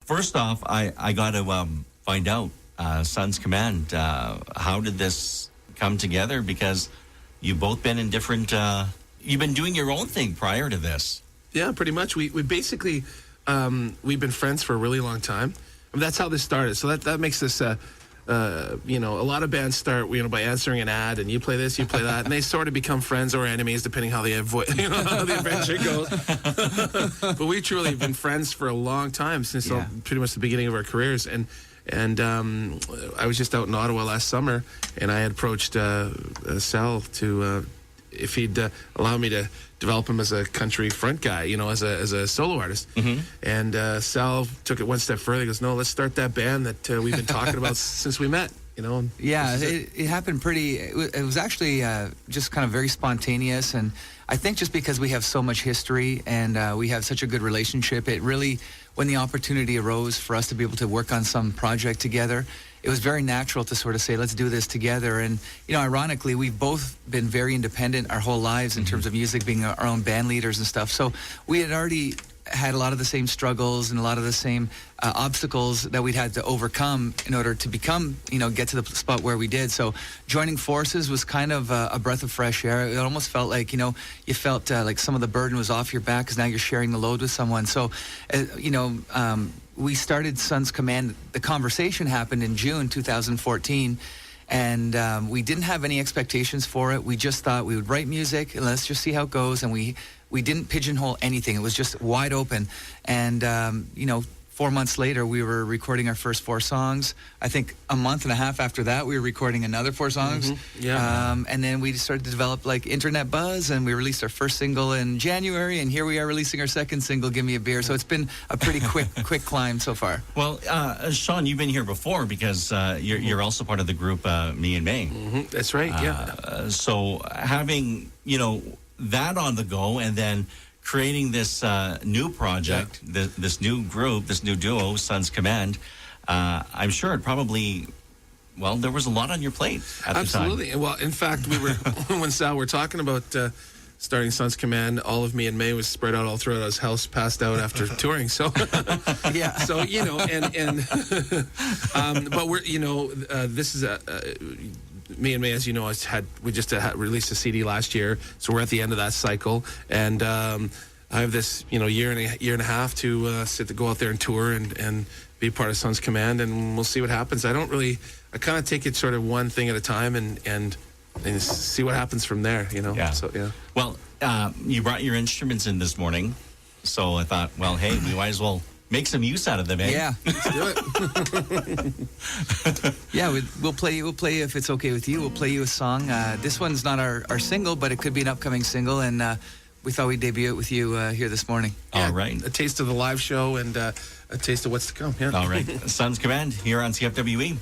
First off, I got to find out, Sons Command, how did this come together? Because you've both been in different, you've been doing your own thing prior to this. Yeah, pretty much. We basically, we've been friends for a really long time. I mean, that's how this started. So that makes this, a lot of bands start, by answering an ad, and you play this, you play that, and they sort of become friends or enemies depending how how the adventure goes. But we truly have been friends for a long time, since pretty much the beginning of our careers. And I was just out in Ottawa last summer, and I had approached Sal to if he'd allow me to develop him as a country front guy, as a solo artist. Mm-hmm. And Sal took it one step further. He goes, "No, let's start that band that we've been talking about since we met." Yeah, it happened pretty. It was actually just kind of very spontaneous, and I think just because we have so much history and we have such a good relationship, it really, when the opportunity arose for us to be able to work on some project together, it was very natural to sort of say, let's do this together. And, ironically, we've both been very independent our whole lives in terms of music, being our own band leaders and stuff. So we had already had a lot of the same struggles and a lot of the same obstacles that we'd had to overcome in order to become, get to the spot where we did. So joining forces was kind of a breath of fresh air. It almost felt like, you felt like some of the burden was off your back because now you're sharing the load with someone. So, we started Sons Command. The conversation happened in June 2014. And we didn't have any expectations for it. We just thought we would write music and let's just see how it goes. And we didn't pigeonhole anything. It was just wide open. And, 4 months later, we were recording our first 4 songs. I think a month and a half after that, we were recording another 4 songs. Mm-hmm. Yeah. And then we started to develop like internet buzz, and we released our first single in January. And here we are releasing our second single, "Give Me a Beer." So it's been a pretty quick climb so far. Well, Sean, you've been here before because you're also part of the group Me and May. Mm-hmm. That's right. Yeah. So having that on the go, and then creating this new project, this new group, this new duo, Sons Command, I'm sure it probably, there was a lot on your plate at the time. Absolutely. Well, in fact, we were, when Sal were talking about starting Sons Command, all of Me and May was spread out all throughout his house, passed out after touring. So, yeah. So, but we're, this is Me and May, as you know, we just released a CD last year, so we're at the end of that cycle, and I have this year and a half to go out there and tour and be part of Sons Command, and we'll see what happens. I kind of take it sort of one thing at a time and see what happens from there. Yeah. So yeah. Well, you brought your instruments in this morning, so I thought, well, hey, we might as well make some use out of them, eh? Yeah. Let's do it. Yeah, we'll play if it's okay with you. We'll play you a song. This one's not our single, but it could be an upcoming single, and we thought we'd debut it with you here this morning. Yeah, all right. A taste of the live show and a taste of what's to come. Yeah. All right. Sons Command here on CFWE.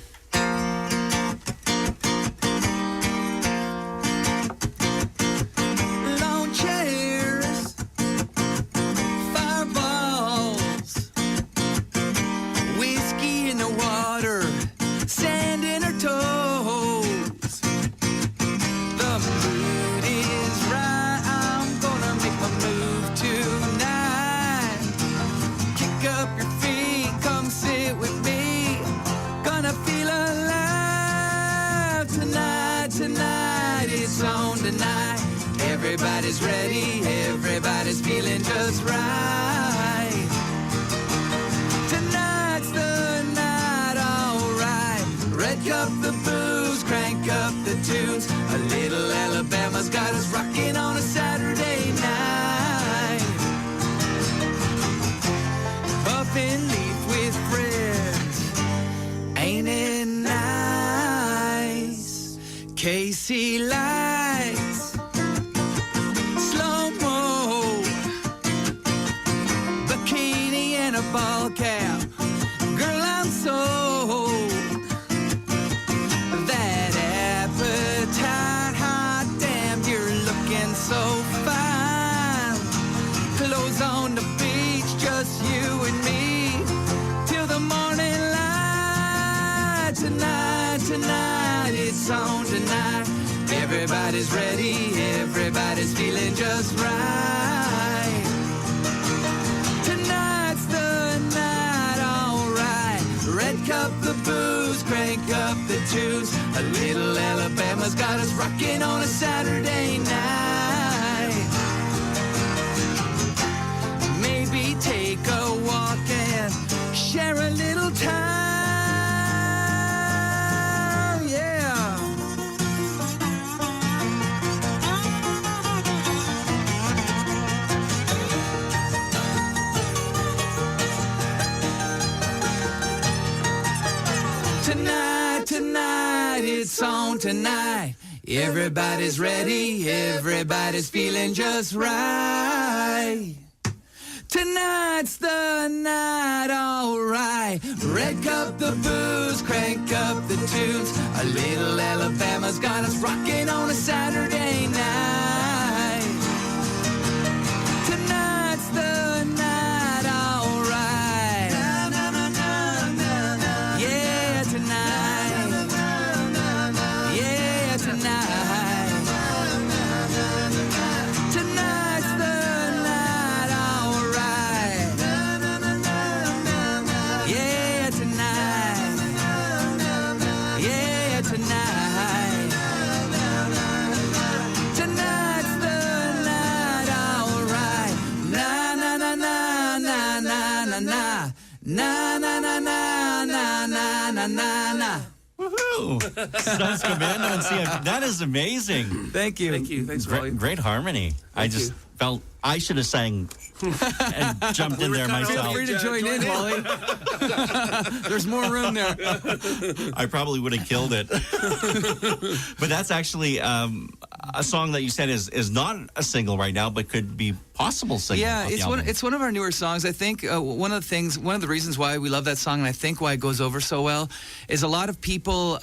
Everybody's ready, everybody's feeling just right. Tonight's the night, alright. Red cup the booze, crank up the tunes. A little Alabama's got us rocking on a Saturday night. Puffin' leaf with friends, ain't it nice? Casey Lights, ball cap, girl, I'm sold. That appetite, hot damn, you're looking so fine. Clothes on the beach, just you and me, till the morning light. Tonight, it's on tonight. Everybody's ready, everybody's feeling just right. Tonight's the night, all Red cup the booze, crank up the tunes. A little Alabama's got us rocking on a Saturday night. Maybe take a walk and share a little time. Yeah. Tonight, it's on tonight. Everybody's ready, everybody's feeling just right. Tonight's the night, alright. Red cup the booze, crank up the tunes. A little Alabama's got us rocking on a Saturday night. Tonight's the night, alright. Yeah, tonight. Yeah, tonight. Tonight's the night, alright. Yeah, tonight. Yeah, tonight. Tonight's the night, alright. Na na na na na na na na na na na na na na na na. Woohoo! Sons Command on CF. That is amazing. Thank you. Thank you. Thanks, Wally. Great harmony. I just you. felt I should have sang and jumped in were there kinda myself. Feel free to join in, Wally. There's more room there. I probably would have killed it. But that's actually a song that you said is not a single right now, but could be possible single. Yeah, off the album. it's one of our newer songs. I think one of the reasons why we love that song, and I think why it goes over so well, is a lot of people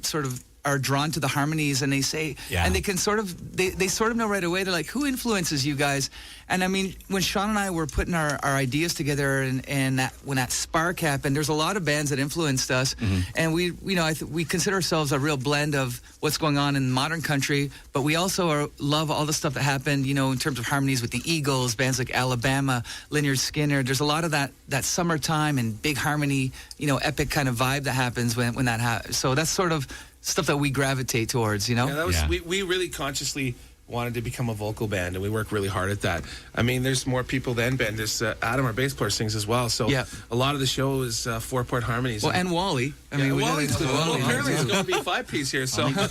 sort of are drawn to the harmonies, and they say, Yeah. and they can sort of they sort of know right away. They're like, who influences you guys? And I mean, when Sean and I were putting our ideas together, and when that spark happened, there's a lot of bands that influenced us, and we we consider ourselves a real blend of what's going on in modern country, but we also love all the stuff that happened, in terms of harmonies with the Eagles, bands like Alabama, Lynyrd Skynyrd. There's a lot of that summertime and big harmony, epic kind of vibe that happens when that happens. So that's sort of stuff that we gravitate towards, Yeah, that was Yeah. we really consciously wanted to become a vocal band, and we work really hard at that. I mean, there's more people than Ben. There's Adam, our bass player, sings as well. So Yeah. a lot of the show is 4-part harmonies. Well, and Wally. I yeah, mean, we gotta Wally's include well, Wally. apparently it's Yeah. going to be a 5-piece here. So yeah,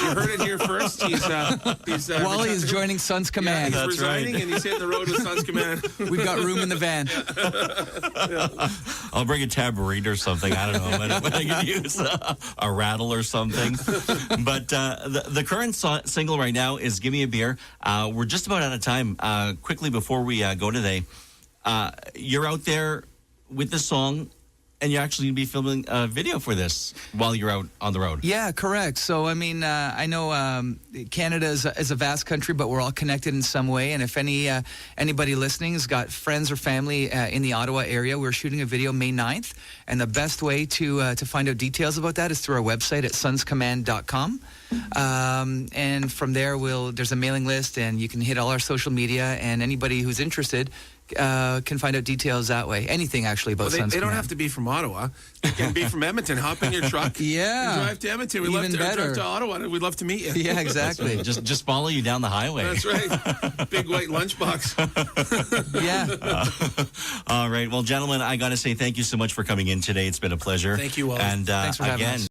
you heard it here first. He's Wally is joining Sons Yeah, Command. he's That's resigning, right. and he's hitting the road with Sons Command. We've got room in the van. I'll bring a tambourine or something. I don't know what I can use, a rattle or something. But the current single right now is "Give Me a Beer." We're just about out of time. Quickly before we go today, you're out there with the song, and you're actually going to be filming a video for this while you're out on the road. Yeah, correct. So, I mean, I know Canada is a vast country, but we're all connected in some way. And if anybody listening has got friends or family in the Ottawa area, we're shooting a video May 9th. And the best way to find out details about that is through our website at sonscommand.com. And from there, there's a mailing list, and you can hit all our social media, and anybody who's interested can find out details that way. Anything, actually, about Sons They don't Command. have to be from Ottawa. They can be from Edmonton. Hop in your truck. Yeah. And drive to Edmonton. We'd love Even to better. drive to Ottawa. We'd love to meet you. Yeah, exactly. Just follow you down the highway. That's right. Big white lunchbox. Yeah. All right. Well, gentlemen, I got to say thank you so much for coming in today. It's been a pleasure. Thank you, Wally. And Thanks for having again, us.